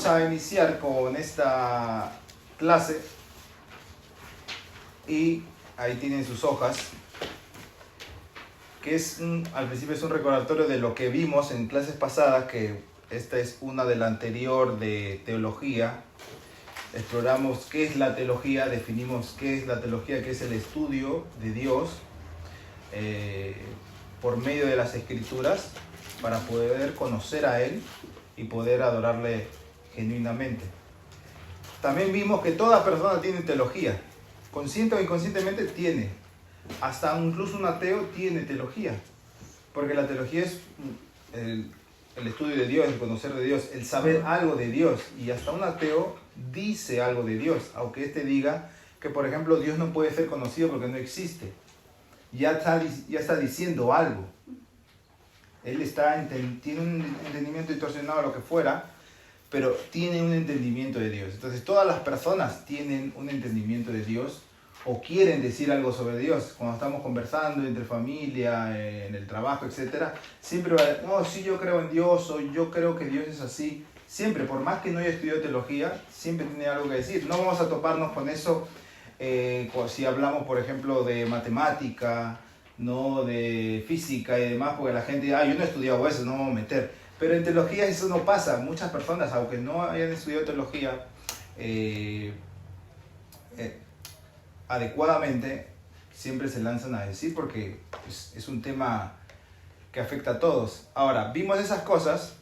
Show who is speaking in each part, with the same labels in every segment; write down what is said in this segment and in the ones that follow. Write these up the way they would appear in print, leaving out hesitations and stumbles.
Speaker 1: vamos a iniciar con esta clase y ahí tienen sus hojas, que al principio es un recordatorio de lo que vimos en clases pasadas, que esta es una de la anterior de teología. Exploramos qué es la teología, definimos qué es la teología, que es el estudio de Dios por medio de las Escrituras para poder conocer a Él y poder adorarle genuinamente. También vimos que toda persona tiene teología, consciente o inconscientemente tiene, hasta incluso un ateo tiene teología, porque la teología es el estudio de Dios, el conocer de Dios, el saber algo de Dios, y hasta un ateo dice algo de Dios, aunque éste diga que, por ejemplo, Dios no puede ser conocido porque no existe. Ya está diciendo algo. Él tiene un entendimiento distorsionado, lo que fuera, pero tiene un entendimiento de Dios. Entonces, todas las personas tienen un entendimiento de Dios o quieren decir algo sobre Dios. Cuando estamos conversando entre familia, en el trabajo, etc., siempre va a decir, no, sí, yo creo en Dios, o yo creo que Dios es así. Siempre, por más que no haya estudiado teología, siempre tiene algo que decir. No vamos a toparnos con eso si hablamos, por ejemplo, de matemática, no de física y demás, porque la gente, yo no he estudiado eso, no me voy a meter. Pero en teología eso no pasa. Muchas personas, aunque no hayan estudiado teología adecuadamente, siempre se lanzan a decir, porque es un tema que afecta a todos. Ahora, vimos esas cosas,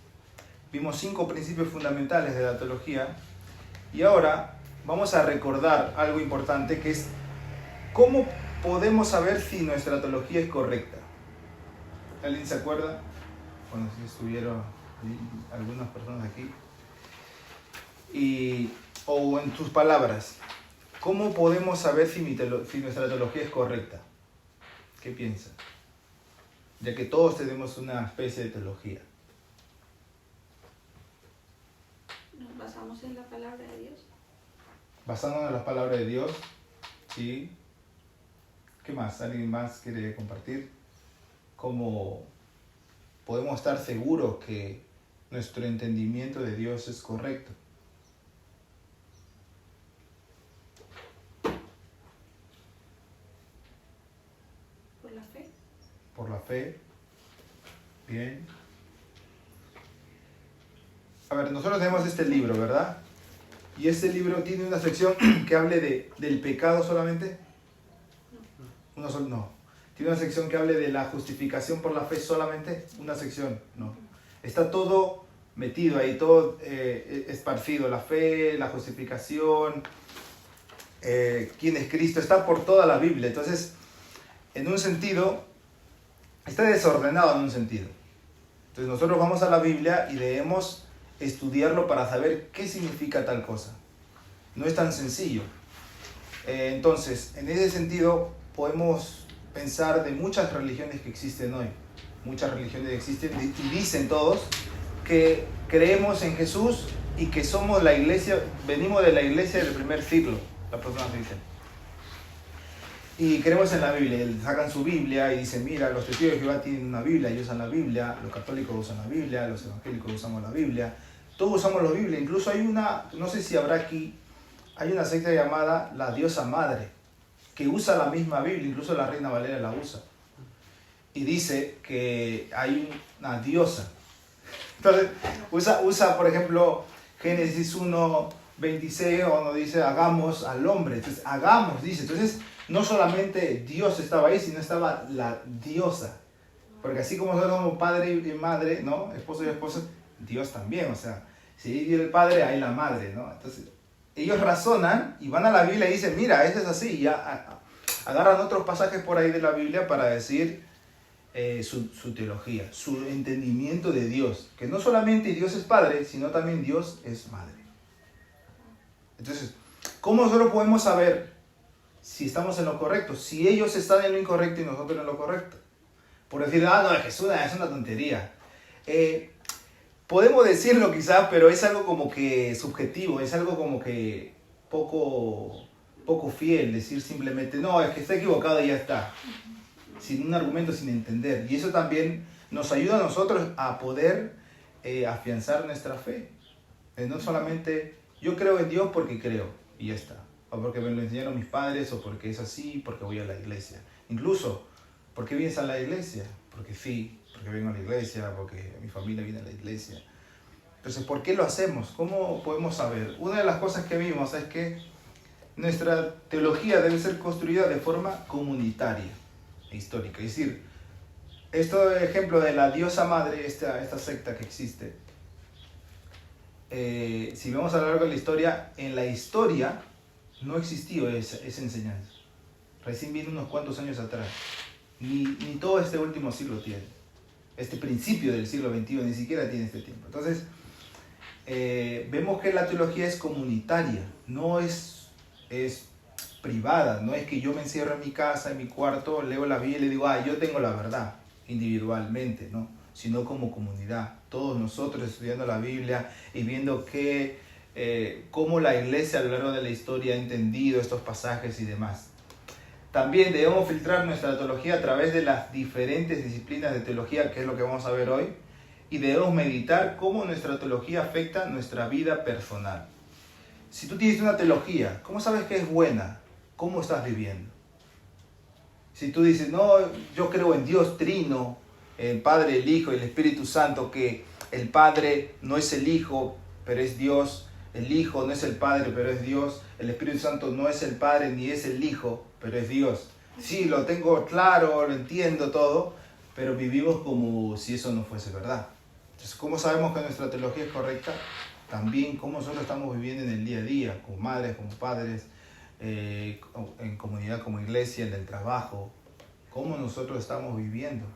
Speaker 1: vimos 5 principios fundamentales de la teología, y ahora vamos a recordar algo importante, que es cómo podemos saber si nuestra teología es correcta. ¿Alguien se acuerda? Bueno, si estuvieron algunas personas aquí. O en tus palabras, ¿cómo podemos saber si nuestra teología es correcta? ¿Qué piensas? Ya que todos tenemos una especie de teología.
Speaker 2: Nos basamos en la palabra de Dios.
Speaker 1: Basándonos en la palabra de Dios, ¿sí? ¿Qué más? ¿Alguien más quiere compartir? ¿Cómo podemos estar seguros que nuestro entendimiento de Dios es correcto?
Speaker 2: Por la fe.
Speaker 1: Por la fe. Bien. A ver, nosotros tenemos este libro, ¿verdad? Y este libro tiene una sección que hable del pecado solamente. No. ¿Tiene una sección que hable de la justificación por la fe solamente? Una sección, no. Está todo metido ahí, todo esparcido. La fe, la justificación, quién es Cristo, está por toda la Biblia. Entonces, en un sentido, está desordenado en un sentido. Entonces nosotros vamos a la Biblia y debemos estudiarlo para saber qué significa tal cosa. No es tan sencillo. Entonces, en ese sentido, podemos pensar de muchas religiones que existen hoy. Muchas religiones existen y dicen todos que creemos en Jesús y que somos la iglesia, venimos de la iglesia del primer siglo, las personas dicen. Y creemos en la Biblia, sacan su Biblia y dicen, mira, los testigos de Jehová tienen una Biblia y usan la Biblia, los católicos usan la Biblia, los evangélicos usamos la Biblia, todos usamos la Biblia. Incluso hay no sé si habrá aquí, hay una secta llamada la Diosa Madre, que usa la misma Biblia, incluso la Reina Valera la usa. Y dice que hay una diosa. Entonces, usa por ejemplo, Génesis 1:26, cuando dice, hagamos al hombre. Entonces, hagamos, dice. Entonces, no solamente Dios estaba ahí, sino estaba la diosa. Porque así como nosotros somos padre y madre, ¿no? Esposo y esposa, Dios también. O sea, si hay el padre, hay la madre, ¿no? Entonces, ellos razonan y van a la Biblia y dicen, mira, esto es así. Y ya agarran otros pasajes por ahí de la Biblia para decir su teología, su entendimiento de Dios. Que no solamente Dios es Padre, sino también Dios es Madre. Entonces, ¿cómo nosotros podemos saber si estamos en lo correcto? Si ellos están en lo incorrecto y nosotros en lo correcto. Por decir, no, es una tontería. Podemos decirlo quizás, pero es algo como que subjetivo, es algo como que poco fiel, decir simplemente, no, es que está equivocado y ya está. Sin un argumento, sin entender. Y eso también nos ayuda a nosotros a poder afianzar nuestra fe. No solamente yo creo en Dios porque creo y ya está. O porque me lo enseñaron mis padres, o porque es así, porque voy a la iglesia. Incluso, ¿por qué vienes a la iglesia? Porque sí, porque vengo a la iglesia, porque mi familia viene a la iglesia. Entonces, ¿por qué lo hacemos? ¿Cómo podemos saber? Una de las cosas que vimos es que nuestra teología debe ser construida de forma comunitaria e histórica. Es decir, este ejemplo de la diosa madre, esta secta que existe, si vemos a lo largo de la historia, en la historia no existió esa enseñanza. Recién viene unos cuantos años atrás. Ni todo este último siglo tiene. Este principio del siglo XXI ni siquiera tiene este tiempo. Entonces, vemos que la teología es comunitaria, no es privada. No es que yo me encierro en mi casa, en mi cuarto, leo la Biblia y digo, yo tengo la verdad, individualmente, ¿no? Sino como comunidad. Todos nosotros estudiando la Biblia y viendo cómo la iglesia a lo largo de la historia ha entendido estos pasajes y demás. También debemos filtrar nuestra teología a través de las diferentes disciplinas de teología, que es lo que vamos a ver hoy, y debemos meditar cómo nuestra teología afecta nuestra vida personal. Si tú tienes una teología, ¿cómo sabes que es buena? ¿Cómo estás viviendo? Si tú dices, no, yo creo en Dios Trino, el Padre, el Hijo y el Espíritu Santo, que el Padre no es el Hijo, pero es Dios, el Hijo no es el Padre, pero es Dios, el Espíritu Santo no es el Padre ni es el Hijo, pero es Dios. Sí, lo tengo claro, lo entiendo todo, pero vivimos como si eso no fuese verdad. Entonces, ¿cómo sabemos que nuestra teología es correcta? También cómo nosotros estamos viviendo en el día a día, como madres, como padres, en comunidad como iglesia, en el trabajo, cómo nosotros estamos viviendo.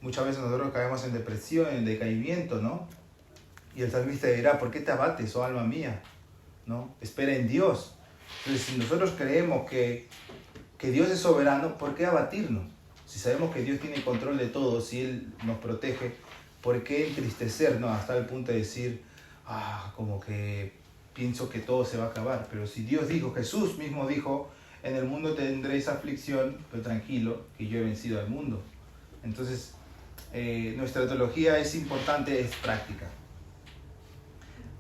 Speaker 1: Muchas veces nosotros caemos en depresión, en decaimiento, ¿no? Y el salmista dirá, ¿por qué te abates, oh alma mía? ¿No? Espera en Dios. Entonces, si nosotros creemos que Dios es soberano, ¿por qué abatirnos? Si sabemos que Dios tiene control de todo, si Él nos protege, ¿por qué entristecernos hasta el punto de decir, como que pienso que todo se va a acabar? Pero si Dios dijo, Jesús mismo dijo, en el mundo tendréis aflicción, pero tranquilo, que yo he vencido al mundo. Entonces, nuestra teología es importante, es práctica.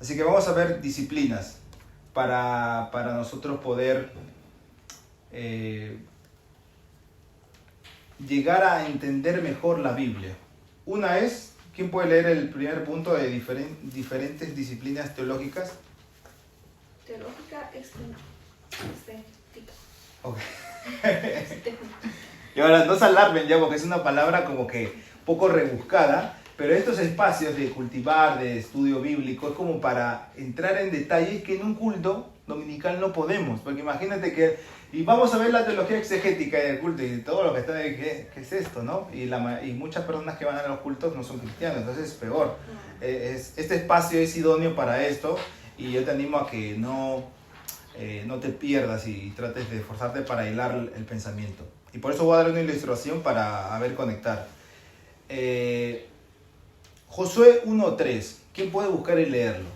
Speaker 1: Así que vamos a ver disciplinas para nosotros poder llegar a entender mejor la Biblia. Una es, ¿quién puede leer el primer punto de diferentes disciplinas teológicas?
Speaker 2: Teológica estética.
Speaker 1: Ok. Y ahora no se alarmen ya, porque es una palabra como que poco rebuscada, pero estos espacios de cultivar, de estudio bíblico, es como para entrar en detalles que en un culto dominical no podemos, porque imagínate que, y vamos a ver la teología exegética del culto y todo lo que está de ¿qué es esto? ¿No? Y muchas personas que van a los cultos no son cristianos, entonces es peor. Este espacio es idóneo para esto, y yo te animo a que no te pierdas y trates de esforzarte para hilar el pensamiento. Y por eso voy a dar una ilustración para ver conectar. Josué 1.3. ¿Quién puede buscar y leerlo?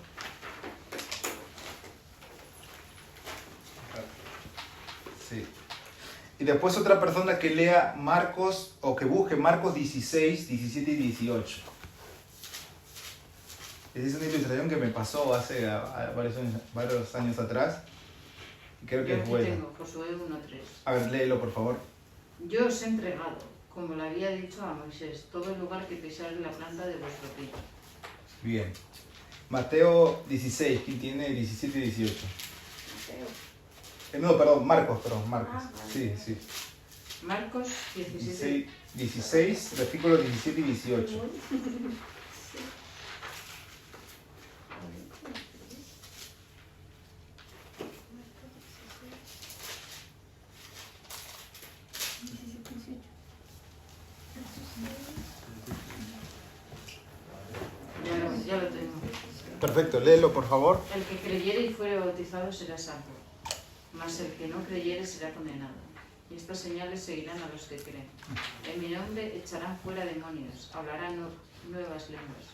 Speaker 1: Sí. Y después otra persona que lea Marcos, o que busque Marcos 16, 17 y 18. Esa es una ilustración que me pasó hace varios años atrás. Y creo que es buena.
Speaker 3: Tengo Josué 1.3.
Speaker 1: A ver, léelo por favor.
Speaker 3: Yo os he entregado, como le había dicho a Moisés, todo el lugar que pisares la planta de vuestro pie.
Speaker 1: Bien. Mateo 16, ¿quién tiene 17 y 18?
Speaker 2: Mateo.
Speaker 1: No, perdón, Marcos.
Speaker 2: Vale.
Speaker 1: Sí.
Speaker 3: Marcos 17.
Speaker 1: 16, versículos 17 y 18.
Speaker 3: Ya lo tengo.
Speaker 1: Perfecto, léelo por favor.
Speaker 3: El que creyere y fuere bautizado será salvo, mas el que no creyere será condenado. Y estas señales seguirán a los que creen. En mi nombre echarán fuera demonios, hablarán nuevas lenguas.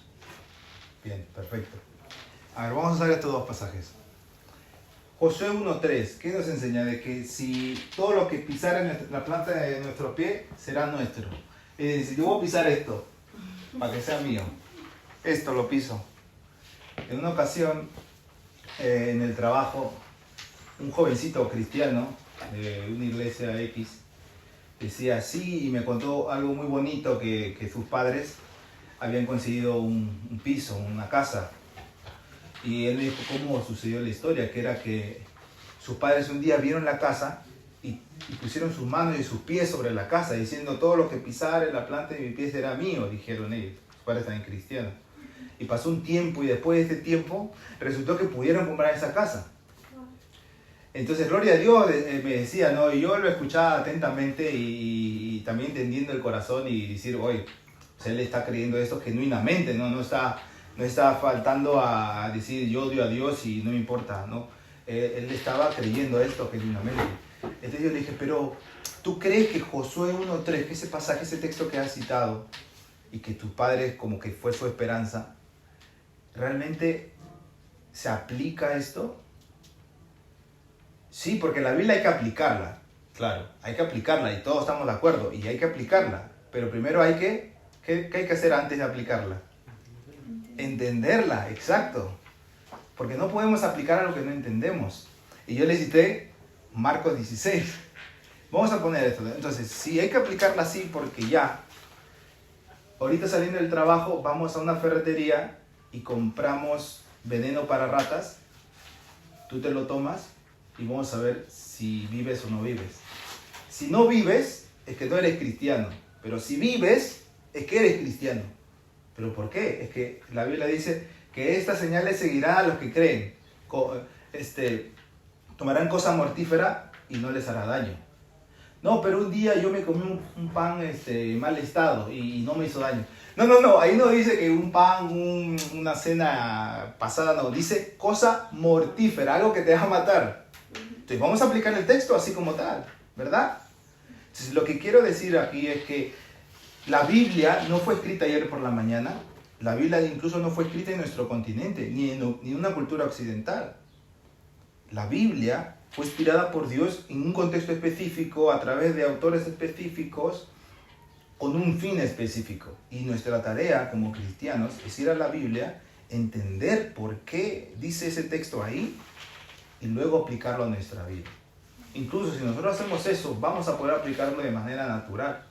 Speaker 1: Bien, perfecto. A ver, vamos a usar estos dos pasajes. Josué 1.3, ¿qué nos enseña? De que si todo lo que pisara en la planta de nuestro pie será nuestro. Es decir, yo voy a pisar esto, para que sea mío. Esto lo piso. En una ocasión en el trabajo, un jovencito cristiano de una iglesia X decía sí, y me contó algo muy bonito, que sus padres habían conseguido un piso, una casa. Y él me dijo cómo sucedió la historia, que era que sus padres un día vieron la casa y pusieron sus manos y sus pies sobre la casa, diciendo todo lo que pisare la planta de mi pie será mío, dijeron ellos. Sus padres también cristianos. Y pasó un tiempo, y después de ese tiempo resultó que pudieron comprar esa casa. Entonces, gloria a Dios, me decía, ¿no? Y yo lo escuchaba atentamente y también entendiendo el corazón y decir, oye, pues él está creyendo esto genuinamente, ¿no? No está faltando a decir yo odio a Dios y no me importa, ¿no? Él estaba creyendo esto genuinamente. Entonces yo le dije, pero ¿tú crees que Josué 1.3, que ese pasaje, ese texto que has citado, y que tus padres como que fue su esperanza, realmente se aplica esto? Sí, porque la Biblia hay que aplicarla, claro, hay que aplicarla y todos estamos de acuerdo, y hay que aplicarla, pero primero ¿qué hay que hacer antes de aplicarla? Entenderla, exacto, porque no podemos aplicar a lo que no entendemos. Y yo le cité Marcos 16. Vamos a poner esto. Entonces, si hay que aplicarla así, porque ya, ahorita saliendo del trabajo, vamos a una ferretería y compramos veneno para ratas, tú te lo tomas y vamos a ver si vives o no vives. Si no vives, es que no eres cristiano, pero si vives, es que eres cristiano. ¿Pero por qué? Es que la Biblia dice que estas señales seguirán a los que creen. Tomarán cosa mortífera y no les hará daño. No, pero un día yo me comí un pan en mal estado y no me hizo daño. No, ahí no dice que un pan, una cena pasada, no. Dice cosa mortífera, algo que te va a matar. Entonces vamos a aplicar el texto así como tal, ¿verdad? Entonces lo que quiero decir aquí es que la Biblia no fue escrita ayer por la mañana. La Biblia incluso no fue escrita en nuestro continente, ni en una cultura occidental. La Biblia fue inspirada por Dios en un contexto específico, a través de autores específicos, con un fin específico. Y nuestra tarea como cristianos es ir a la Biblia, entender por qué dice ese texto ahí y luego aplicarlo a nuestra vida. Incluso si nosotros hacemos eso, vamos a poder aplicarlo de manera natural.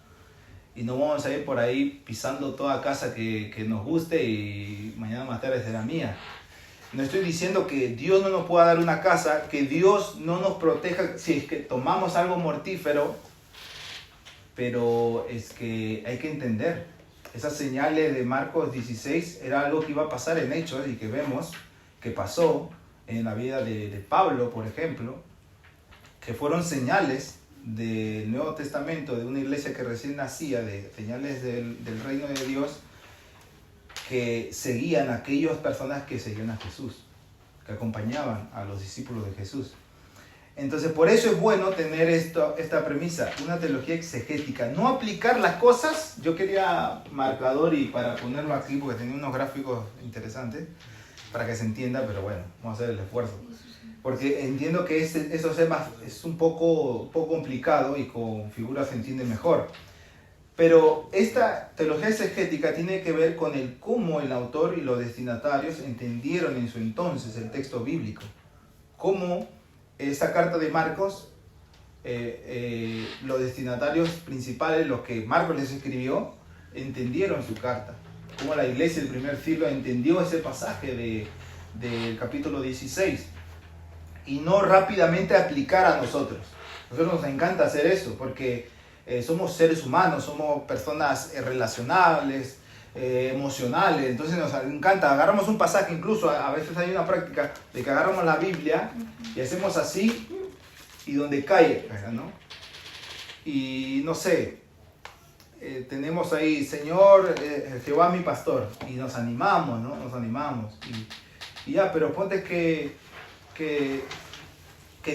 Speaker 1: Y no vamos a ir por ahí pisando toda casa que nos guste y mañana más tarde será mía. No estoy diciendo que Dios no nos pueda dar una casa, que Dios no nos proteja si es que tomamos algo mortífero, pero es que hay que entender. Esas señales de Marcos 16 era algo que iba a pasar en Hechos y que vemos que pasó en la vida de Pablo, por ejemplo, que fueron señales del Nuevo Testamento, de una iglesia que recién nacía, de señales del reino de Dios, que seguían a aquellas personas que seguían a Jesús, que acompañaban a los discípulos de Jesús. Entonces, por eso es bueno tener esta premisa, una teología exegética, no aplicar las cosas. Yo quería marcador y para ponerlo aquí, porque tenía unos gráficos interesantes, para que se entienda, pero bueno, vamos a hacer el esfuerzo. Porque entiendo que esos temas es un poco complicado y con figuras se entiende mejor. Pero esta teología exegética tiene que ver con el cómo el autor y los destinatarios entendieron en su entonces el texto bíblico. Cómo esta carta de Marcos, los destinatarios principales, los que Marcos les escribió, entendieron su carta. Cómo la iglesia del primer siglo entendió ese pasaje del capítulo 16. Y no rápidamente aplicar a nosotros. A nosotros nos encanta hacer eso porque somos seres humanos, somos personas relacionables, emocionales. Entonces nos encanta, agarramos un pasaje, incluso a veces hay una práctica de que agarramos la Biblia y hacemos así y donde cae, ¿no? Y no sé, tenemos ahí, Señor, Jehová mi pastor, y nos animamos, ¿no? Nos animamos. Y ya, pero ponte que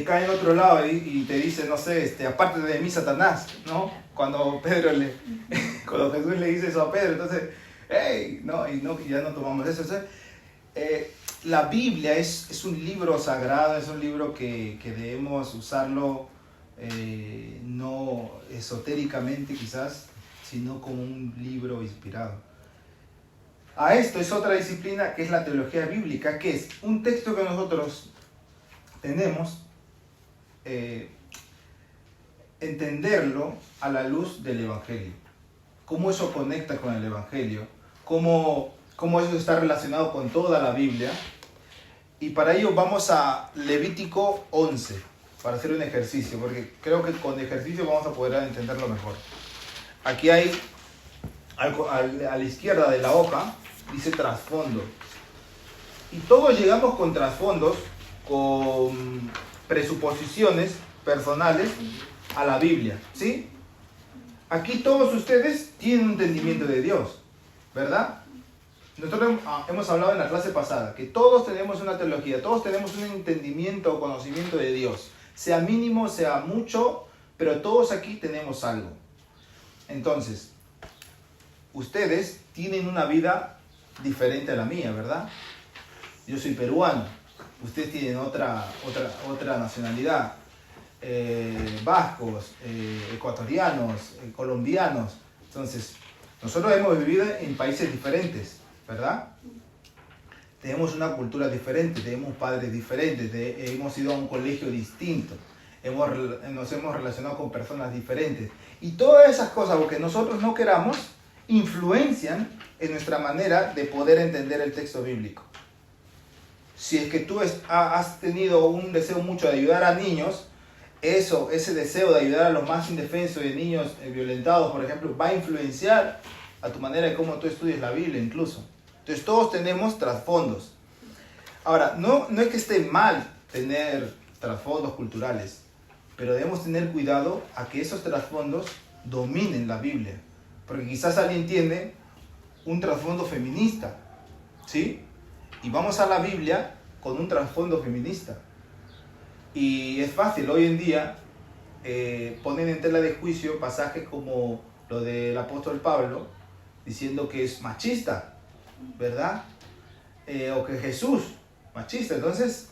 Speaker 1: cae en otro lado y te dice, no sé, aparte de mí, Satanás, ¿no? Cuando Jesús le dice eso a Pedro, entonces, hey, no, y ya no tomamos eso. Entonces, la Biblia es un libro sagrado, es un libro que debemos usarlo no esotéricamente quizás, sino como un libro inspirado. a esto es otra disciplina que es la teología bíblica, que es un texto que nosotros tenemos, entenderlo a la luz del Evangelio. Cómo eso conecta con el Evangelio, cómo eso está relacionado con toda la Biblia. Y para ello vamos a Levítico 11, para hacer un ejercicio, porque creo que con ejercicio vamos a poder entenderlo mejor. Aquí hay, a la izquierda de la hoja, dice trasfondo. Y todos llegamos con trasfondos, con presuposiciones personales a la Biblia, ¿sí? Aquí todos ustedes tienen un entendimiento de Dios, ¿verdad? Nosotros hemos hablado en la clase pasada que todos tenemos una teología, todos tenemos un entendimiento o conocimiento de Dios, sea mínimo, sea mucho, pero todos aquí tenemos algo. Entonces, ustedes tienen una vida diferente a la mía, ¿verdad? Yo soy peruano, ustedes tienen otra nacionalidad, vascos, ecuatorianos, colombianos. Entonces, nosotros hemos vivido en países diferentes, ¿verdad? Tenemos una cultura diferente, tenemos padres diferentes, hemos ido a un colegio distinto, nos hemos relacionado con personas diferentes. Y todas esas cosas, porque nosotros no queramos, influencian en nuestra manera de poder entender el texto bíblico. Si es que tú has tenido un deseo mucho de ayudar a niños, ese deseo de ayudar a los más indefensos, de niños violentados, por ejemplo, va a influenciar a tu manera de cómo tú estudias la Biblia incluso. Entonces todos tenemos trasfondos. Ahora, no es que esté mal tener trasfondos culturales, pero debemos tener cuidado a que esos trasfondos dominen la Biblia. Porque quizás alguien tiene un trasfondo feminista, ¿sí? Y vamos a la Biblia con un trasfondo feminista. Y es fácil, hoy en día ponen en tela de juicio pasajes como lo del apóstol Pablo, diciendo que es machista, ¿verdad? O que Jesús, machista. Entonces,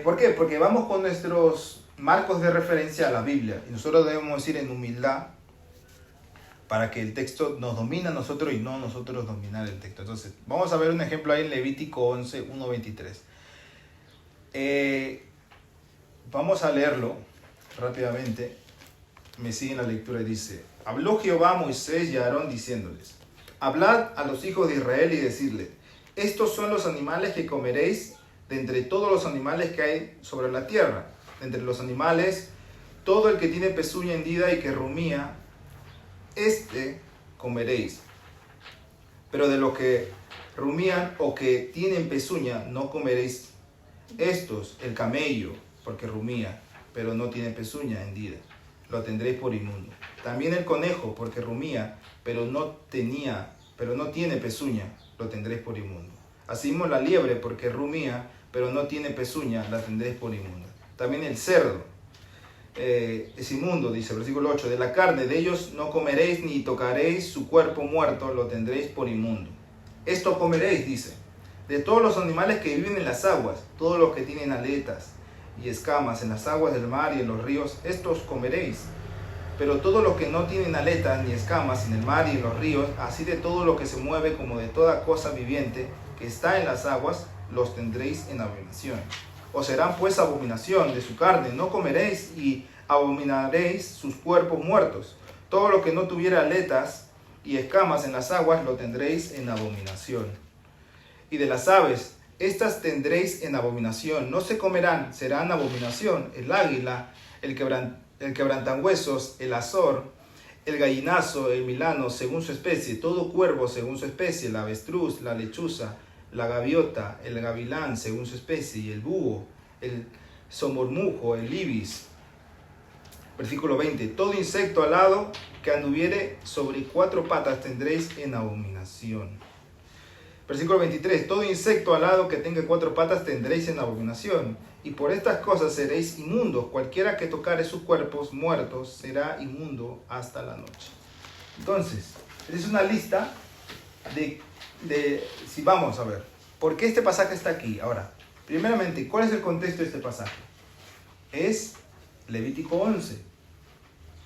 Speaker 1: ¿por qué? Porque vamos con nuestros marcos de referencia a la Biblia. Y nosotros debemos ir en humildad para que el texto nos domine a nosotros y no nosotros dominar el texto. Entonces, vamos a ver un ejemplo ahí en Levítico 11, 1-23. Vamos a leerlo rápidamente. Me siguen la lectura y dice: Habló Jehová a Moisés y a Aarón diciéndoles: Hablad a los hijos de Israel y decidles: estos son los animales que comeréis de entre todos los animales que hay sobre la tierra. De entre los animales, todo el que tiene pezuña hendida y que rumía, comeréis. Pero de los que rumían o que tienen pezuña, no comeréis estos: el camello, porque rumía, pero no tiene pezuña hendida, lo tendréis por inmundo. También el conejo, porque rumía, pero no tiene pezuña, lo tendréis por inmundo. Asimismo la liebre, porque rumía, pero no tiene pezuña, la tendréis por inmunda. También el cerdo es inmundo, dice versículo 8: de la carne de ellos no comeréis, ni tocaréis su cuerpo muerto, lo tendréis por inmundo. Esto comeréis, dice, de todos los animales que viven en las aguas, todos los que tienen aletas y escamas en las aguas del mar y en los ríos, estos comeréis. Pero todos los que no tienen aletas ni escamas en el mar y en los ríos, así de todo lo que se mueve como de toda cosa viviente que está en las aguas, los tendréis en abominación. Os serán pues abominación de su carne, no comeréis y abominaréis sus cuerpos muertos. Todo lo que no tuviera aletas y escamas en las aguas, lo tendréis en abominación. Y de las aves, estas tendréis en abominación, no se comerán, serán abominación: el águila, el quebrantahuesos, el azor, el gallinazo, el milano, según su especie, todo cuervo según su especie, la avestruz, la lechuza, la gaviota, el gavilán según su especie, y el búho, el somormujo, el ibis. Versículo 20: todo insecto alado que anduviere sobre 4 patas tendréis en abominación. Versículo 23: todo insecto alado que tenga 4 patas tendréis en abominación. Y por estas cosas seréis inmundos: cualquiera que tocare sus cuerpos muertos será inmundo hasta la noche. Entonces, es una lista si vamos a ver, ¿por qué este pasaje está aquí? Ahora, primeramente, ¿cuál es el contexto de este pasaje? Es Levítico 11.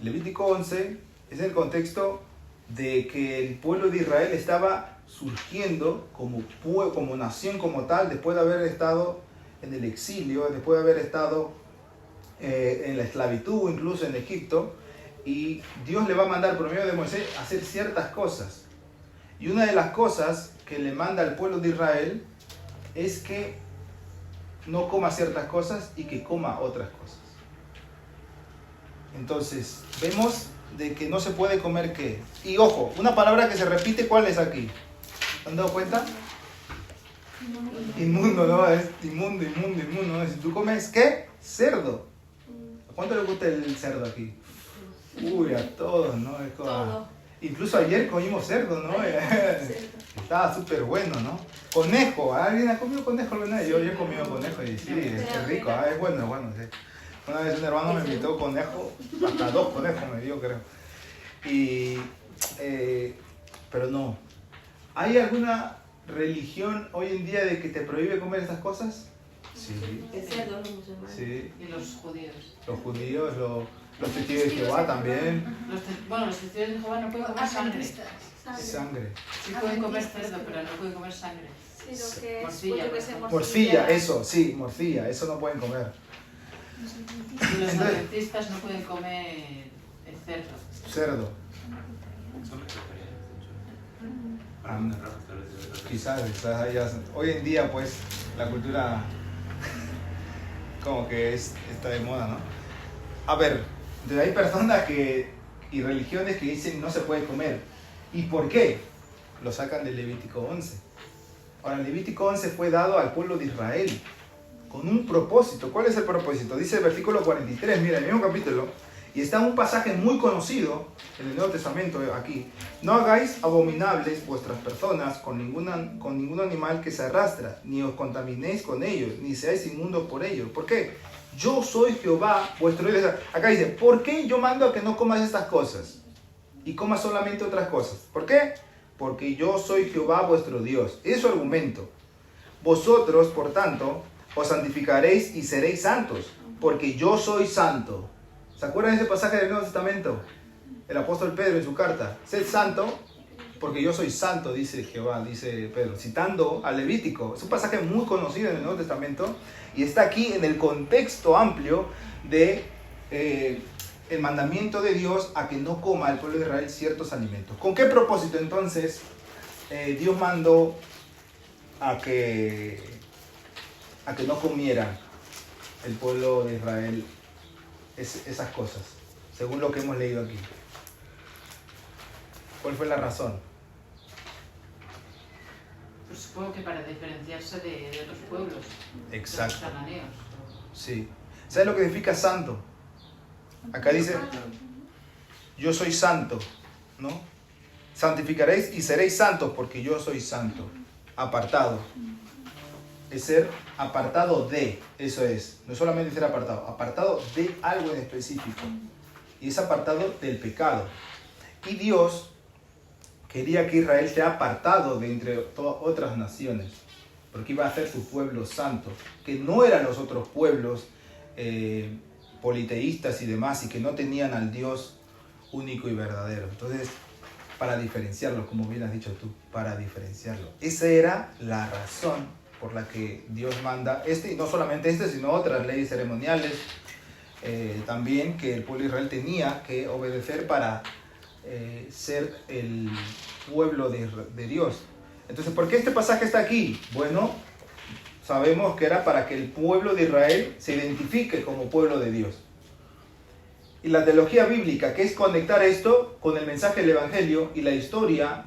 Speaker 1: Levítico 11 es el contexto de que el pueblo de Israel estaba surgiendo como nación como tal, después de haber estado en el exilio, después de haber estado en la esclavitud, incluso en Egipto, y Dios le va a mandar por medio de Moisés a hacer ciertas cosas. Y una de las cosas que le manda al pueblo de Israel es que no coma ciertas cosas y que coma otras cosas. Entonces, vemos de que no se puede comer ¿qué? Y ojo, una palabra que se repite, ¿cuál es aquí? ¿Se han dado cuenta? Inmundo, ¿no? Es inmundo, ¿no? Si tú comes, ¿qué? Cerdo. ¿A cuánto le gusta el cerdo aquí? Uy, a todos, ¿no? Es como...
Speaker 2: Todo.
Speaker 1: Incluso ayer comimos cerdo, ¿no? Estaba súper bueno, ¿no? Conejo, ¿alguien ha comido conejo alguna vez? Yo he comido conejo y sí, es rico, es bueno, sí. Una vez un hermano me invitó conejo, hasta 2 conejos me dio, creo. Pero no. ¿Hay alguna religión hoy en día de que te prohíbe comer estas cosas? Sí.
Speaker 2: El cerdo, los musulmanes.
Speaker 1: Sí.
Speaker 3: Y los judíos.
Speaker 1: Los judíos, los testigos de Jehová también.
Speaker 3: Los testigos de Jehová no pueden comer sangre.
Speaker 1: Sangre.
Speaker 3: Sí pueden comer cerdo, pero no pueden comer sangre.
Speaker 2: Sí, lo que es
Speaker 3: Morcilla,
Speaker 2: pollo que se
Speaker 1: Morcilla, eso, sí, morcilla, eso no pueden comer.
Speaker 3: Y los adventistas no pueden comer el cerdo.
Speaker 1: Cerdo. Quizás hoy en día pues la cultura como que está de moda, ¿no? A ver, hay personas y religiones que dicen no se puede comer. ¿Y por qué? Lo sacan del Levítico 11. Ahora, el Levítico 11 fue dado al pueblo de Israel con un propósito. ¿Cuál es el propósito? Dice el versículo 43, mira, el mismo capítulo, y está un pasaje muy conocido en el Nuevo Testamento aquí. No hagáis abominables vuestras personas con ningún animal que se arrastra, ni os contaminéis con ellos, ni seáis inmundos por ellos. ¿Por qué? Yo soy Jehová, vuestro Dios. Acá dice, ¿por qué yo mando a que no comas estas cosas? Y comas solamente otras cosas. ¿Por qué? Porque yo soy Jehová, vuestro Dios. Es su argumento. Vosotros, por tanto, os santificaréis y seréis santos, porque yo soy santo. ¿Se acuerdan de ese pasaje del Nuevo Testamento? El apóstol Pedro en su carta. Sed santo, porque yo soy santo, dice Jehová, dice Pedro, citando al Levítico. Es un pasaje muy conocido en el Nuevo Testamento y está aquí en el contexto amplio de el mandamiento de Dios a que no coma el pueblo de Israel ciertos alimentos. ¿Con qué propósito entonces Dios mandó a que no comiera el pueblo de Israel esas cosas, según lo que hemos leído aquí? ¿Cuál fue la razón?
Speaker 3: Pues supongo que para diferenciarse de otros pueblos.
Speaker 1: Exacto.
Speaker 3: De los cananeos.
Speaker 1: Sí. ¿Sabes lo que significa santo? Acá dice, yo soy santo, ¿no? Santificaréis y seréis santos porque yo soy santo. Apartado. Es ser apartado de, eso es. No solamente ser apartado de algo en específico. Y es apartado del pecado. Y Dios quería que Israel sea apartado de entre otras naciones, porque iba a ser su pueblo santo, que no eran los otros pueblos politeístas y demás, y que no tenían al Dios único y verdadero. Entonces, para diferenciarlo, como bien has dicho tú, para diferenciarlo. Esa era la razón por la que Dios manda y no solamente sino otras leyes ceremoniales, también que el pueblo de Israel tenía que obedecer para ser el pueblo de Dios. Entonces, ¿por qué este pasaje está aquí? Bueno, sabemos que era para que el pueblo de Israel se identifique como pueblo de Dios. Y la teología bíblica, que es conectar esto con el mensaje del Evangelio y la historia,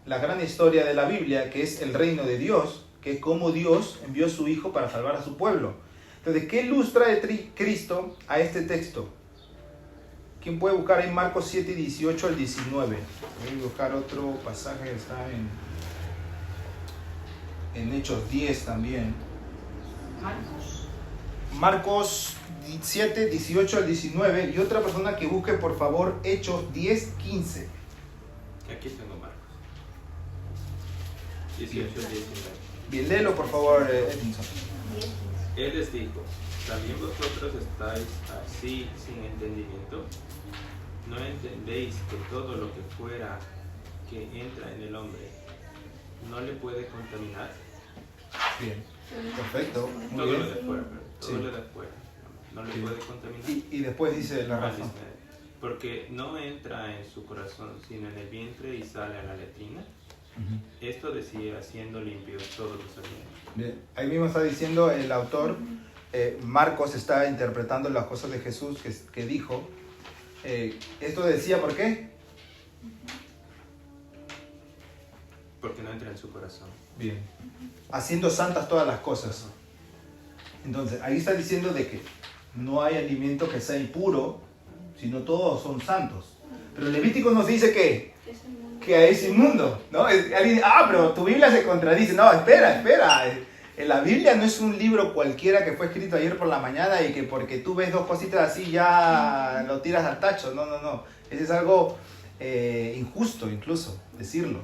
Speaker 1: la gran historia de la Biblia, que es el reino de Dios, que es cómo Dios envió a su Hijo para salvar a su pueblo. Entonces, ¿qué luz trae Cristo a este texto? ¿Quién puede buscar en Marcos 7, 18 al 19? Voy a buscar otro pasaje, está en Hechos 10 también. Marcos 7, 18 al 19. Y otra persona que busque, por favor, Hechos 10, 15.
Speaker 4: Aquí tengo Marcos. 18, 19.
Speaker 1: Bien, léelo, por favor, Edinson.
Speaker 4: Él les dijo, ¿también vosotros estáis así sin entendimiento? ¿No entendéis que todo lo que fuera que entra en el hombre no le puede contaminar.
Speaker 1: Bien, perfecto, muy
Speaker 4: Todo lo
Speaker 1: bien.
Speaker 4: de fuera, pero todo
Speaker 1: Sí.
Speaker 4: lo de fuera no le
Speaker 1: Sí.
Speaker 4: puede contaminar.
Speaker 1: Y después dice la razón.
Speaker 4: Porque no entra en su corazón, sino en el vientre y sale a la letrina.
Speaker 1: Ujú.
Speaker 4: Esto decía, haciendo limpios todos los alimentos.
Speaker 1: Bien. Ahí mismo está diciendo el autor, Marcos está interpretando las cosas de Jesús que dijo. Esto decía, ¿por qué?
Speaker 4: Porque no entra en su corazón.
Speaker 1: Bien. Haciendo santas todas las cosas. Entonces, ahí está diciendo de que no hay alimento que sea impuro, sino todos son santos. Pero Levítico nos dice que
Speaker 2: Es el mundo.
Speaker 1: es inmundo, ¿no? Alguien, pero tu Biblia se contradice. No, espera. La Biblia no es un libro cualquiera que fue escrito ayer por la mañana y que porque tú ves dos cositas así ya lo tiras al tacho. No. Eso es algo injusto incluso decirlo.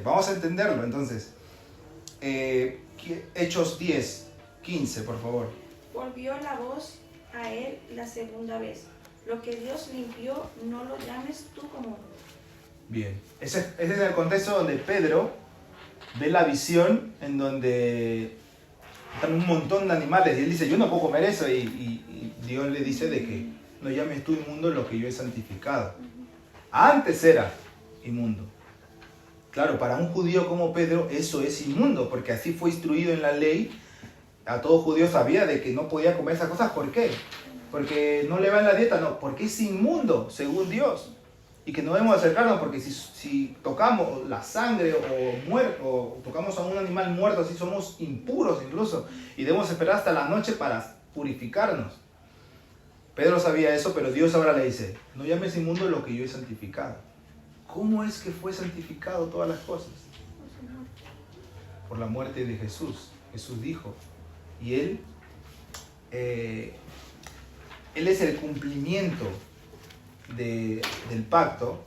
Speaker 1: Vamos a entenderlo entonces. Hechos 10, 15, por favor.
Speaker 2: Volvió la voz a él la segunda vez. Lo que Dios limpió, no lo llames tú como.
Speaker 1: Bien. Ese es el contexto donde Pedro ve la visión en donde están un montón de animales y él dice, yo no puedo comer eso, y Dios le dice de que no llames tú inmundo lo que yo he santificado. Antes era inmundo. Claro, para un judío como Pedro eso es inmundo, porque así fue instruido en la ley. A todo judío sabía de que no podía comer esas cosas. ¿Por qué? Porque no le va en la dieta, no, porque es inmundo según Dios. Y que no debemos acercarnos porque si tocamos la sangre o tocamos a un animal muerto, así somos impuros incluso. Y debemos esperar hasta la noche para purificarnos. Pedro sabía eso, pero Dios ahora le dice, no llames inmundo lo que yo he santificado. ¿Cómo es que fue santificado todas las cosas? Por la muerte de Jesús. Jesús dijo, y Él es el cumplimiento del pacto,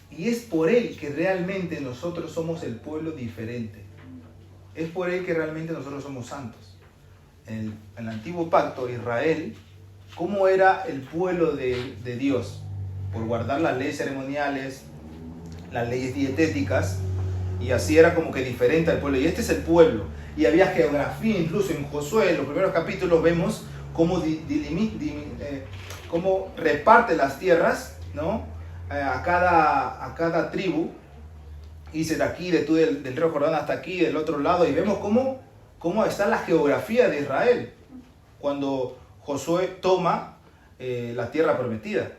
Speaker 1: y es por Él que realmente nosotros somos el pueblo diferente. Es por Él que realmente nosotros somos santos. En el antiguo pacto, Israel, ¿cómo era el pueblo de Dios? Por guardar las leyes ceremoniales, las leyes dietéticas, y así era como que diferente al pueblo. Y este es el pueblo. Y había geografía, incluso en Josué, en los primeros capítulos vemos cómo, cómo reparte las tierras, ¿no? a cada tribu. Y dice de aquí, del río Jordán hasta aquí, del otro lado, y vemos cómo está la geografía de Israel cuando Josué toma la tierra prometida.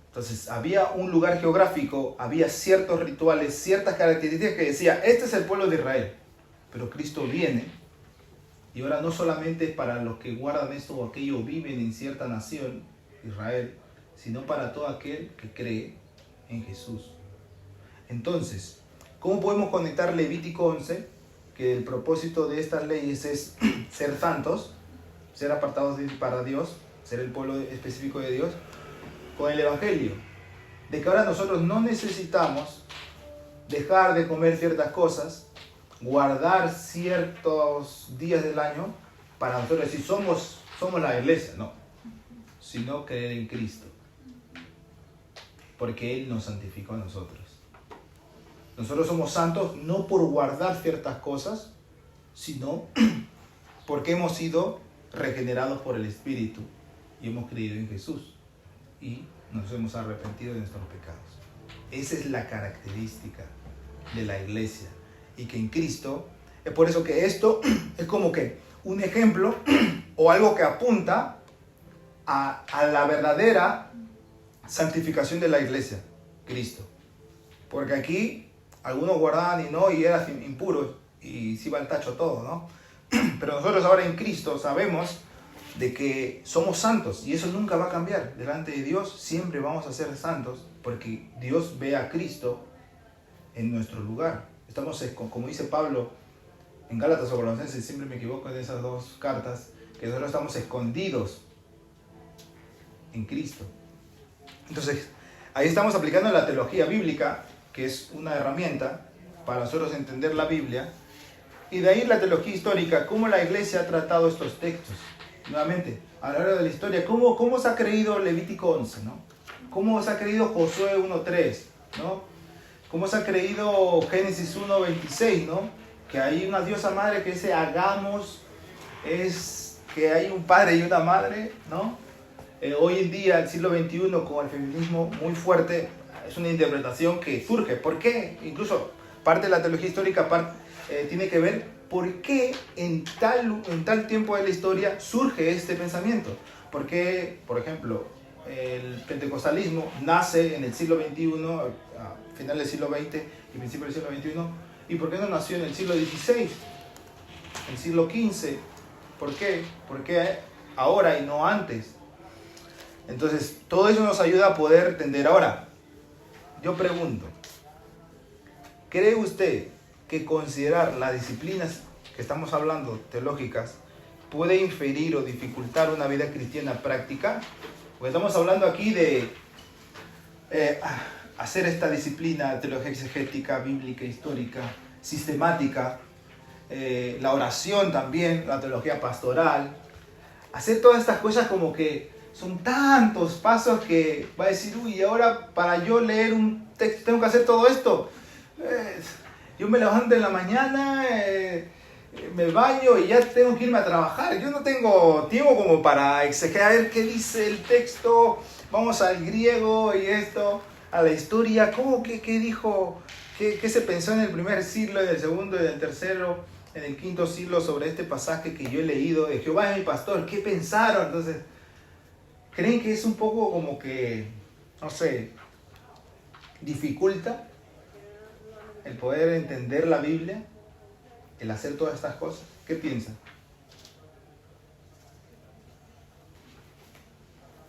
Speaker 1: Entonces había un lugar geográfico, había ciertos rituales, ciertas características que decía, este es el pueblo de Israel. Pero Cristo viene, y ahora no solamente es para los que guardan esto o aquello, viven en cierta nación, Israel, sino para todo aquel que cree en Jesús. Entonces, ¿cómo podemos conectar Levítico 11? Que el propósito de estas leyes es ser santos, ser apartados para Dios, ser el pueblo específico de Dios, con el Evangelio. De que ahora nosotros no necesitamos dejar de comer ciertas cosas, guardar ciertos días del año, para nosotros decir somos la iglesia, no, sino creer en Cristo. Porque Él nos santificó a nosotros. Nosotros somos santos no por guardar ciertas cosas, sino porque hemos sido regenerados por el Espíritu y hemos creído en Jesús y nos hemos arrepentido de nuestros pecados. Esa es la característica de la iglesia, y que en Cristo, es por eso que esto es como que un ejemplo o algo que apunta a la verdadera santificación de la iglesia, Cristo. Porque aquí algunos guardaban y eran impuros y se iba al tacho todo, ¿no? Pero nosotros ahora en Cristo sabemos de que somos santos, y eso nunca va a cambiar. Delante de Dios siempre vamos a ser santos, porque Dios ve a Cristo en nuestro lugar. Estamos, como dice Pablo en Gálatas o Colosenses, siempre me equivoco en esas dos cartas, que nosotros estamos escondidos en Cristo. Entonces, ahí estamos aplicando la teología bíblica, que es una herramienta para nosotros entender la Biblia, y de ahí la teología histórica, cómo la iglesia ha tratado estos textos. Nuevamente, a la hora de la historia, ¿cómo se ha creído Levítico 11? ¿No? ¿Cómo se ha creído Josué 1.3? ¿No? ¿Cómo se ha creído Génesis 1:26, ¿no? Que hay una diosa madre que dice hagamos, es que hay un padre y una madre, ¿no? Hoy en día, el siglo XXI, con el feminismo muy fuerte, es una interpretación que surge. ¿Por qué? Incluso parte de la teología histórica tiene que ver por qué en tal tiempo de la historia surge este pensamiento. Porque, por ejemplo, el pentecostalismo nace en el siglo XXI, a final del siglo XX y principio del siglo XXI. ¿Y por qué no nació en el siglo XVI, el siglo XV? ¿Por qué? ¿Por qué ahora y no antes? Entonces, todo eso nos ayuda a poder entender. Ahora, yo pregunto, ¿cree usted que considerar las disciplinas que estamos hablando, teológicas, puede inferir o dificultar una vida cristiana práctica? Porque estamos hablando aquí de hacer esta disciplina, teología exegética, bíblica, histórica, sistemática, la oración también, la teología pastoral. Hacer todas estas cosas como que son tantos pasos que va a decir, uy, ahora para yo leer un texto tengo que hacer todo esto. Yo me levanto en la mañana, me baño y ya tengo que irme a trabajar. Yo no tengo tiempo como para exegear, a ver qué dice el texto, vamos al griego y esto, a la historia, ¿cómo, qué dijo, qué se pensó en el primer siglo, en el segundo, en el tercero, en el quinto siglo sobre este pasaje que yo he leído de Jehová es mi pastor? ¿Qué pensaron? Entonces, ¿creen que es un poco como que, no sé, dificulta el poder entender la Biblia, el hacer todas estas cosas? ¿Qué piensan?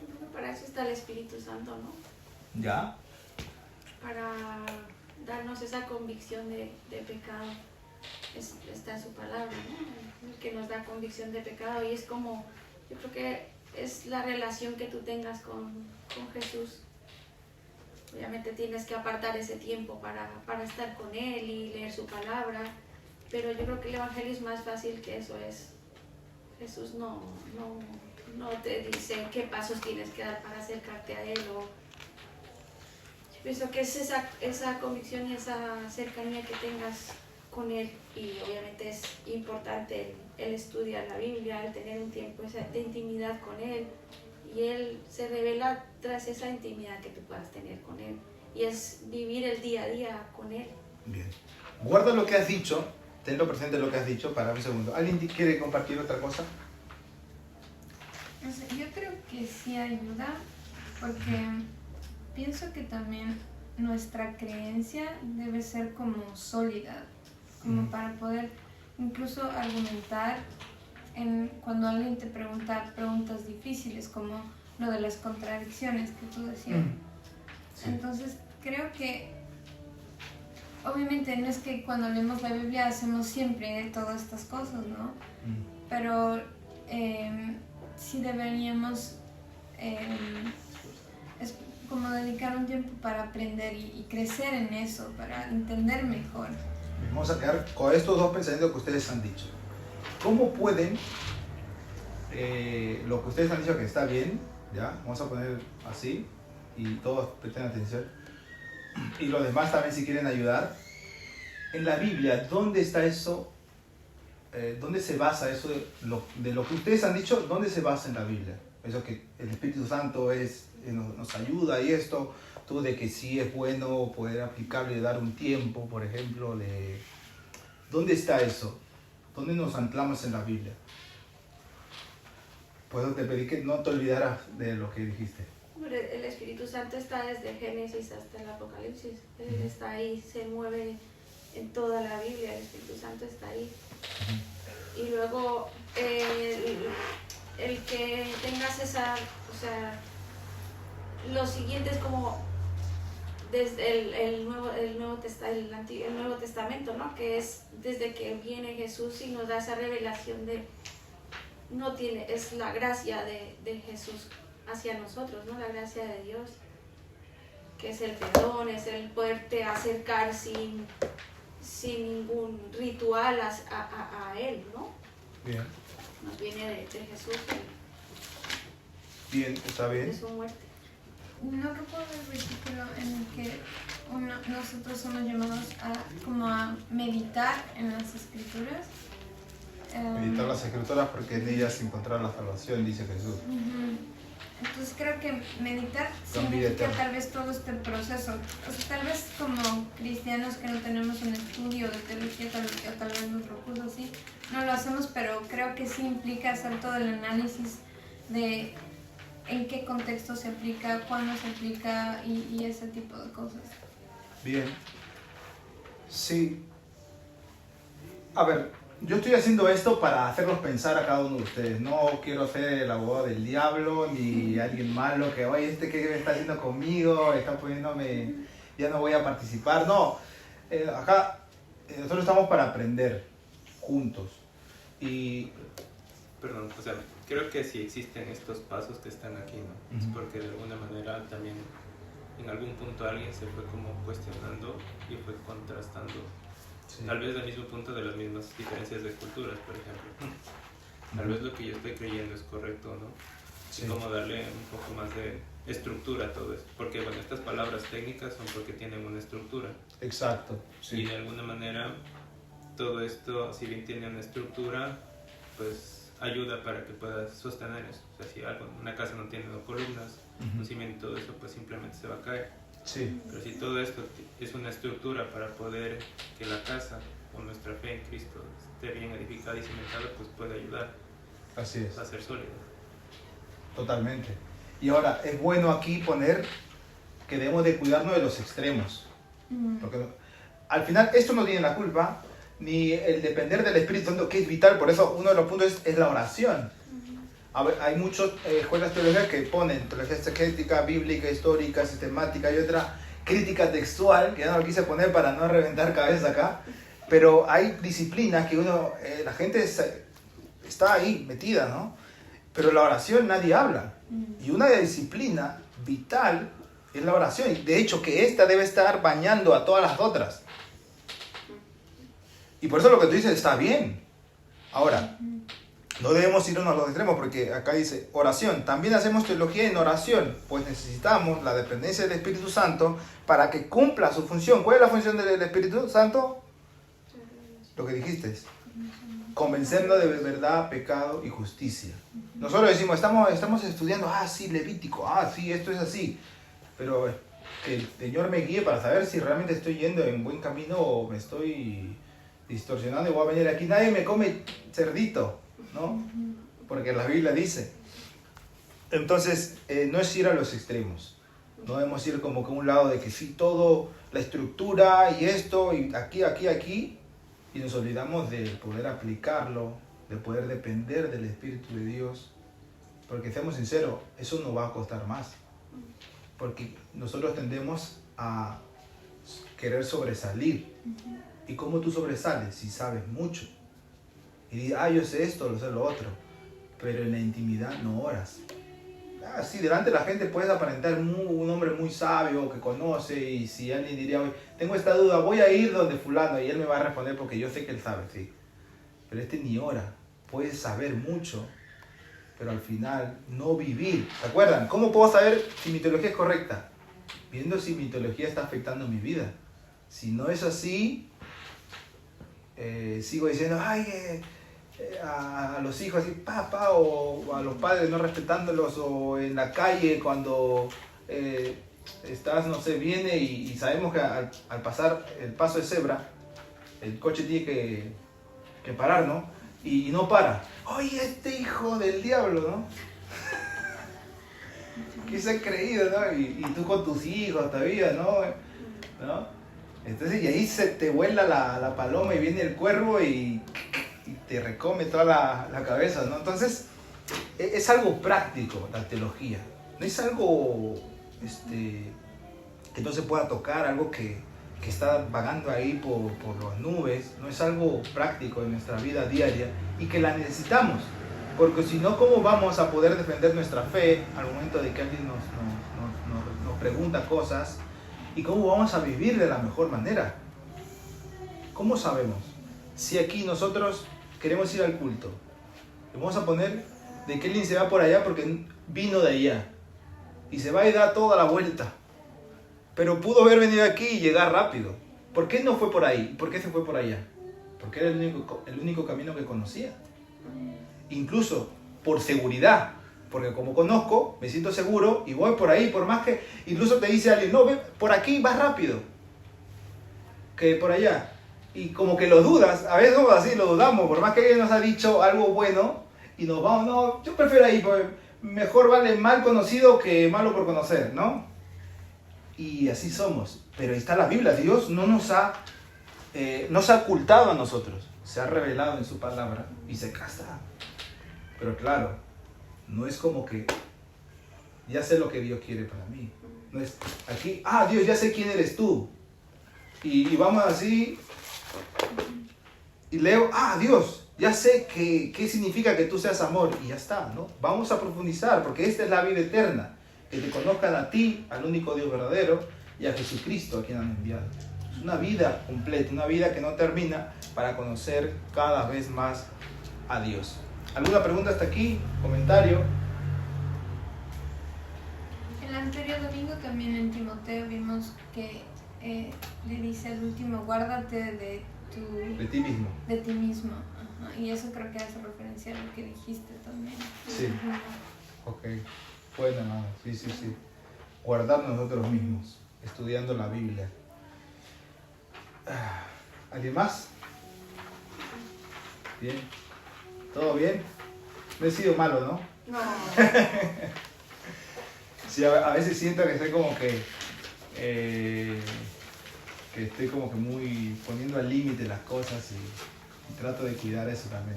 Speaker 2: Yo creo que para eso está el Espíritu Santo, ¿no?
Speaker 1: ¿Ya?
Speaker 2: Para darnos esa convicción de pecado. Está en su palabra, ¿no? El que nos da convicción de pecado. Y es como, yo creo que es la relación que tú tengas con Jesús. Obviamente tienes que apartar ese tiempo para estar con Él y leer su palabra, pero yo creo que el Evangelio es más fácil que eso. Jesús no te dice qué pasos tienes que dar para acercarte a Él. Yo pienso que es esa convicción y esa cercanía que tengas con Él, y obviamente es importante el estudiar la Biblia, el tener un tiempo de intimidad con Él, y Él se revela tras esa intimidad que tú puedas tener con Él, y es vivir el día a día con Él.
Speaker 1: Bien. Guarda lo que has dicho, tenlo presente lo que has dicho, para un segundo. ¿Alguien quiere compartir otra cosa?
Speaker 5: No sé, yo creo que sí ayuda, porque pienso que también nuestra creencia debe ser como sólida, como para poder incluso argumentar cuando alguien te pregunta preguntas difíciles, como lo de las contradicciones que tú decías. Sí. Entonces creo que obviamente no es que cuando leemos la Biblia hacemos siempre todas estas cosas, ¿no? Pero sí deberíamos es como dedicar un tiempo para aprender y crecer en eso, para entender mejor.
Speaker 1: Vamos a quedar con estos dos pensamientos que ustedes han dicho. ¿Cómo pueden, lo que ustedes han dicho que está bien, ya, vamos a poner así, y todos presten atención, y los demás también si quieren ayudar, en la Biblia, ¿dónde está eso? ¿Dónde se basa eso de lo que ustedes han dicho? ¿Dónde se basa en la Biblia? Eso que el Espíritu Santo nos ayuda y esto, tú de que sí es bueno poder aplicarlo y dar un tiempo, por ejemplo, ¿dónde está eso? ¿Dónde nos anclamos en la Biblia? Pues te pedí que no te olvidaras de lo que dijiste.
Speaker 2: El Espíritu Santo está desde Génesis hasta el Apocalipsis. Él está ahí, se mueve en toda la Biblia, el Espíritu Santo está ahí. Y luego el que tengas esa, o sea, lo siguiente es como desde el Nuevo Testamento, ¿no? Que es desde que viene Jesús y nos da esa revelación es la gracia de Jesús hacia nosotros, ¿no? La gracia de Dios, que es el perdón, es el poderte acercar sin ningún ritual a Él, ¿no?
Speaker 1: Bien.
Speaker 2: Nos viene de Jesús.
Speaker 1: Bien, está bien.
Speaker 2: De su muerte.
Speaker 5: No recuerdo el versículo en el que nosotros somos llamados a meditar en las escrituras.
Speaker 1: Meditar las escrituras porque en ellas encontrar la salvación, dice Jesús.
Speaker 5: Entonces creo que meditar
Speaker 1: También
Speaker 5: significa
Speaker 1: eterno.
Speaker 5: tal vez todo este proceso. O sea, tal vez como cristianos que no tenemos un estudio de teología, tal vez nuestro curso así, no lo hacemos, pero creo que sí implica hacer todo el análisis de en qué contexto se aplica, cuándo se aplica y ese tipo de cosas.
Speaker 1: Bien. Sí. A ver, yo estoy haciendo esto para hacerlos pensar a cada uno de ustedes. No quiero ser el abogado del diablo ni alguien malo que, oye, ¿qué me está haciendo conmigo? Está poniéndome, ya no voy a participar. No, acá nosotros estamos para aprender juntos. Y
Speaker 4: Perdón, o sea, creo que si existen estos pasos que están aquí, ¿no? Es porque de alguna manera también en algún punto alguien se fue como cuestionando y fue contrastando.
Speaker 1: sí,
Speaker 4: Tal vez al mismo punto de las mismas diferencias de culturas, por ejemplo. Tal vez lo que yo estoy creyendo es correcto, ¿no?
Speaker 1: sí,
Speaker 4: Y como darle un poco más de estructura a todo esto. Porque, bueno, estas palabras técnicas son porque tienen una estructura.
Speaker 1: exacto.
Speaker 4: Y
Speaker 1: Sí,
Speaker 4: de alguna manera, todo esto, si bien tiene una estructura, pues ayuda para que puedas sostener eso. O sea, si algo, una casa no tiene dos columnas, un cimiento, todo eso, pues simplemente se va a caer.
Speaker 1: sí,
Speaker 4: Pero si todo esto es una estructura para poder que la casa o nuestra fe en Cristo esté bien edificada y cimentada, pues puede ayudar
Speaker 1: así es.
Speaker 4: a ser sólida.
Speaker 1: Totalmente. Y ahora, es bueno aquí poner que debemos de cuidarnos de los extremos. Porque al final esto no tiene la culpa, ni el depender del Espíritu Santo, que es vital. Por eso uno de los puntos es la oración. A ver, hay muchas escuelas teológicas que ponen teología exegética, bíblica, histórica, sistemática y otra crítica textual, que ya no lo quise poner para no reventar cabeza acá, pero hay disciplinas que uno, la gente está ahí metida, ¿no? Pero la oración nadie habla. Y una disciplina vital es la oración. Y de hecho que esta debe estar bañando a todas las otras. Y por eso lo que tú dices está bien. Ahora, no debemos irnos a los extremos porque acá dice oración. También hacemos teología en oración, pues necesitamos la dependencia del Espíritu Santo para que cumpla su función. ¿Cuál es la función del Espíritu Santo? Lo que dijiste. Convencernos de verdad, pecado y justicia. Nosotros decimos, estamos estudiando, sí, Levítico, sí, esto es así. Pero que el Señor me guíe para saber si realmente estoy yendo en buen camino o me estoy distorsionando y voy a venir aquí. Nadie me come cerdito, ¿no? Porque la Biblia dice. Entonces, no es ir a los extremos. No debemos ir como que a un lado de que sí, todo, la estructura y esto, y aquí, y nos olvidamos de poder aplicarlo, de poder depender del Espíritu de Dios. Porque seamos sinceros, eso nos va a costar más. Porque nosotros tendemos a querer sobresalir. ¿Y cómo tú sobresales? Si sabes mucho. Y dices, yo sé esto, lo sé lo otro. Pero en la intimidad no oras. Sí, delante de la gente puedes aparentar un hombre muy sabio que conoce, y si alguien diría, tengo esta duda, voy a ir donde fulano, y él me va a responder porque yo sé que él sabe, sí. Pero este ni ora. Puedes saber mucho, pero al final no vivir. ¿Se acuerdan? ¿Cómo puedo saber si mi teología es correcta? Viendo si mi teología está afectando mi vida. Si no es así, sigo diciendo, a los hijos así, papá, o a los padres no respetándolos, o en la calle cuando estás, no sé, viene y sabemos que al pasar el paso de cebra, el coche tiene que parar, ¿no? Y no para. Oye, este hijo del diablo, ¿no? ¿Qué se ha creído, no? Y tú con tus hijos todavía, ¿no? Entonces, y ahí se te vuela la paloma y viene el cuervo y te recome toda la cabeza, ¿no? Entonces, es algo práctico la teología. No es algo que no se pueda tocar, algo que está vagando ahí por las nubes. No es algo práctico en nuestra vida diaria y que la necesitamos. Porque si no, ¿cómo vamos a poder defender nuestra fe al momento de que alguien nos pregunta cosas? ¿Y cómo vamos a vivir de la mejor manera? ¿Cómo sabemos? Si aquí nosotros queremos ir al culto, le vamos a poner de que alguien se va por allá porque vino de allá y se va y da toda la vuelta. pero pudo haber venido aquí y llegar rápido. ¿Por qué no fue por ahí? ¿Por qué se fue por allá? Porque era el único camino que conocía. Incluso por seguridad, porque como conozco, me siento seguro y voy por ahí, por más que incluso te dice alguien, no, ve por aquí, vas rápido, que por allá. Y como que lo dudas, a veces somos así, lo dudamos, por más que alguien nos ha dicho algo bueno y nos vamos, no, yo prefiero ahí, porque mejor vale mal conocido que malo por conocer, ¿no? Y así somos, pero ahí está la Biblia, Dios no se ha ocultado a nosotros, se ha revelado en su palabra y se está. Pero claro, no es como que ya sé lo que Dios quiere para mí. No es aquí, Dios, ya sé quién eres tú. Y vamos así y leo, Dios, ya sé qué significa que tú seas amor. Y ya está, ¿no? Vamos a profundizar, porque esta es la vida eterna. Que te conozcan a ti, al único Dios verdadero, y a Jesucristo, a quien han enviado. Es una vida completa, una vida que no termina para conocer cada vez más a Dios. ¿Alguna pregunta hasta aquí? ¿Comentario?
Speaker 5: El anterior domingo también en Timoteo vimos que le dice al último, guárdate de
Speaker 1: ti mismo.
Speaker 5: De ti mismo. Ajá. Y eso creo que hace referencia a lo que dijiste también.
Speaker 1: Sí.
Speaker 5: Ajá.
Speaker 1: Ok. Bueno, hermano. Sí. Guardar nosotros mismos, estudiando la Biblia. ¿Alguien más? Bien. ¿Todo bien? No he sido malo, ¿no?
Speaker 2: No.
Speaker 1: Sí, a veces siento que estoy como que estoy como que muy poniendo al límite las cosas y trato de cuidar eso también.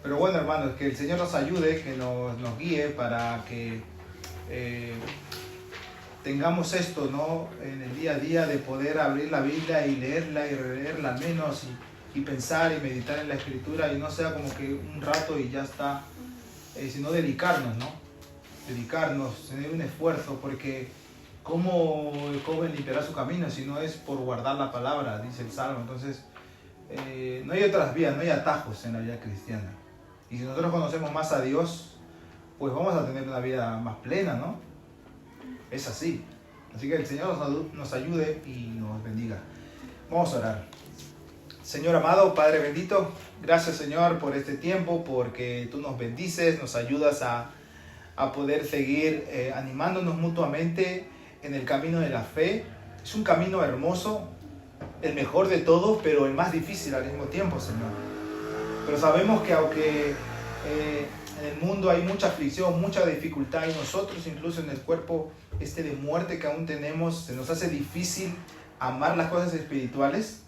Speaker 1: Pero bueno, hermanos, que el Señor nos ayude, que nos guíe para que tengamos esto, ¿no? En el día a día de poder abrir la Biblia y leerla y releerla al menos y pensar y meditar en la Escritura y no sea como que un rato y ya está, sino dedicarnos, ¿no? Dedicarnos, tener un esfuerzo, porque ¿cómo el joven limpiará su camino si no es por guardar la palabra? Dice el Salmo. Entonces, no hay otras vías, no hay atajos en la vida cristiana. Y si nosotros conocemos más a Dios, pues vamos a tener una vida más plena, ¿no? Es así. Así que el Señor nos ayude y nos bendiga. Vamos a orar. Señor amado, Padre bendito, gracias Señor por este tiempo, porque tú nos bendices, nos ayudas a poder seguir animándonos mutuamente en el camino de la fe. Es un camino hermoso, el mejor de todos, pero el más difícil al mismo tiempo, Señor. Pero sabemos que aunque en el mundo hay mucha aflicción, mucha dificultad, y nosotros incluso en el cuerpo de muerte que aún tenemos, se nos hace difícil amar las cosas espirituales.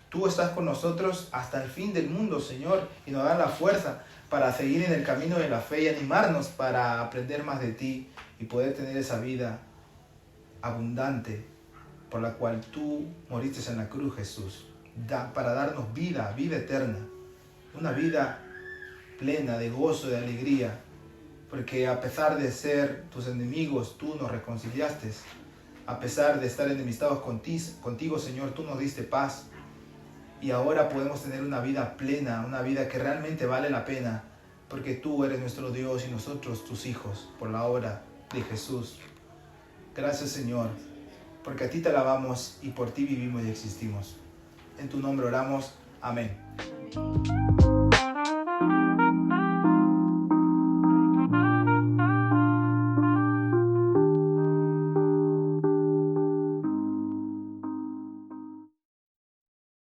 Speaker 1: Tú estás con nosotros hasta el fin del mundo, Señor, y nos das la fuerza para seguir en el camino de la fe y animarnos para aprender más de ti y poder tener esa vida abundante por la cual tú moriste en la cruz, Jesús, para darnos vida eterna, una vida plena de gozo, de alegría, porque a pesar de ser tus enemigos, tú nos reconciliaste. A pesar de estar enemistados contigo, Señor, tú nos diste paz. Y ahora podemos tener una vida plena, una vida que realmente vale la pena, porque tú eres nuestro Dios y nosotros tus hijos, por la obra de Jesús. Gracias, Señor, porque a ti te alabamos y por ti vivimos y existimos. En tu nombre oramos. Amén.